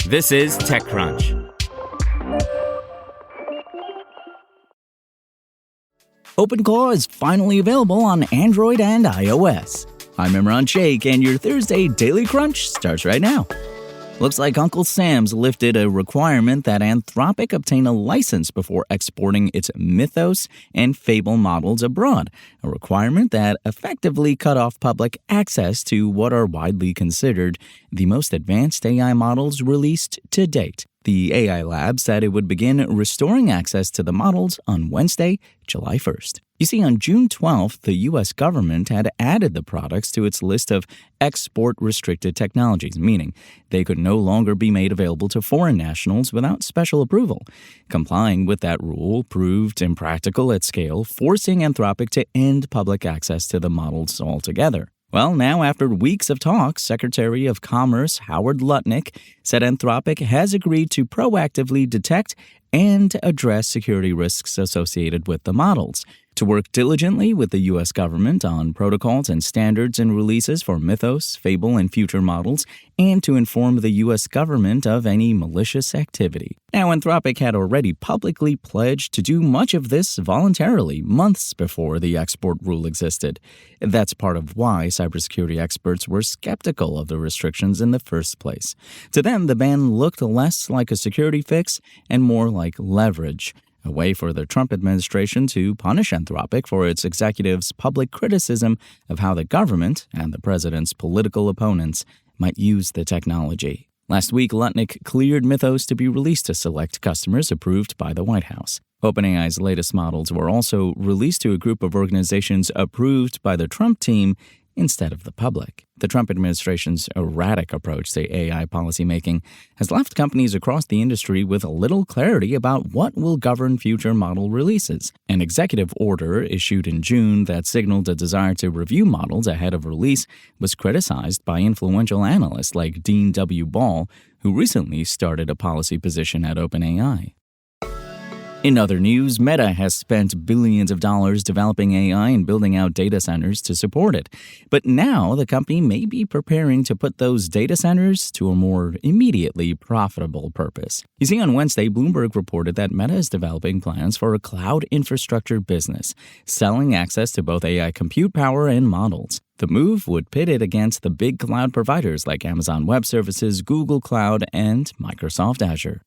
This is TechCrunch. OpenClaw is finally available on Android and iOS. I'm Imran Sheikh, and your Thursday Daily Crunch starts right now. Looks like Uncle Sam's lifted a requirement that Anthropic obtain a license before exporting its Mythos and Fable models abroad, a requirement that effectively cut off public access to what are widely considered the most advanced AI models released to date. The AI lab said it would begin restoring access to the models on Wednesday, July 1st. You see, on June 12th, the U.S. government had added the products to its list of export-restricted technologies, meaning they could no longer be made available to foreign nationals without special approval. Complying with that rule proved impractical at scale, forcing Anthropic to end public access to the models altogether. Well, now after weeks of talks, Secretary of Commerce Howard Lutnick said Anthropic has agreed to proactively detect and address security risks associated with the models, to work diligently with the U.S. government on protocols and standards and releases for Mythos, Fable, and future models, and to inform the U.S. government of any malicious activity. Now, Anthropic had already publicly pledged to do much of this voluntarily months before the export rule existed. That's part of why cybersecurity experts were skeptical of the restrictions in the first place. To them, the ban looked less like a security fix and more like leverage, a way for the Trump administration to punish Anthropic for its executives' public criticism of how the government and the president's political opponents might use the technology. Last week, Lutnick cleared Mythos to be released to select customers approved by the White House. OpenAI's latest models were also released to a group of organizations approved by the Trump team instead of the public. The Trump administration's erratic approach to AI policymaking has left companies across the industry with little clarity about what will govern future model releases. An executive order issued in June that signaled a desire to review models ahead of release was criticized by influential analysts like Dean W. Ball, who recently started a policy position at OpenAI. In other news, Meta has spent billions of dollars developing AI and building out data centers to support it. But now the company may be preparing to put those data centers to a more immediately profitable purpose. You see, on Wednesday, Bloomberg reported that Meta is developing plans for a cloud infrastructure business, selling access to both AI compute power and models. The move would pit it against the big cloud providers like Amazon Web Services, Google Cloud, and Microsoft Azure.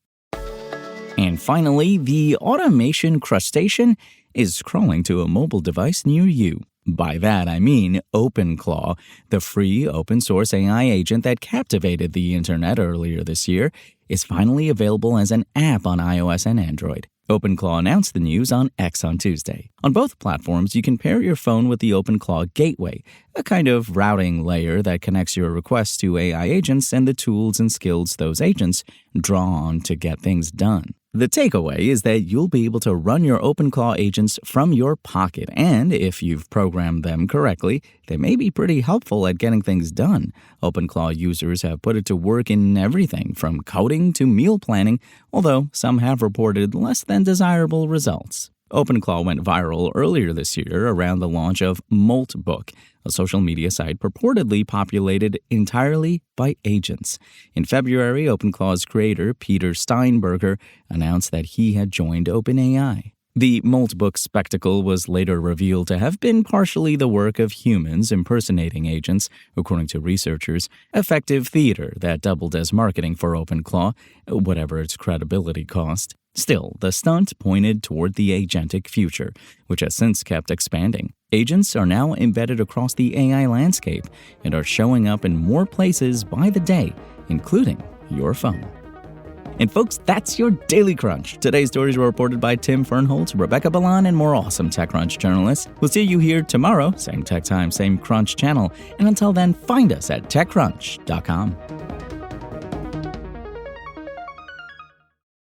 And finally, the automation crustacean is crawling to a mobile device near you. By that, I mean OpenClaw, the free open-source AI agent that captivated the internet earlier this year, is finally available as an app on iOS and Android. OpenClaw announced the news on X on Tuesday. On both platforms, you can pair your phone with the OpenClaw Gateway, a kind of routing layer that connects your requests to AI agents and the tools and skills those agents draw on to get things done. The takeaway is that you'll be able to run your OpenClaw agents from your pocket, and if you've programmed them correctly, they may be pretty helpful at getting things done. OpenClaw users have put it to work in everything from coding to meal planning, although some have reported less than desirable results. OpenClaw went viral earlier this year around the launch of Moltbook, a social media site purportedly populated entirely by agents. In February, OpenClaw's creator, Peter Steinberger, announced that he had joined OpenAI. The Moltbook spectacle was later revealed to have been partially the work of humans impersonating agents, according to researchers, effective theater that doubled as marketing for OpenClaw, whatever its credibility cost. Still, the stunt pointed toward the agentic future, which has since kept expanding. Agents are now embedded across the AI landscape and are showing up in more places by the day, including your phone. And folks, that's your Daily Crunch. Today's stories were reported by Tim Fernholz, Rebecca Balan, and more awesome TechCrunch journalists. We'll see you here tomorrow, same tech time, same Crunch channel. And until then, find us at TechCrunch.com.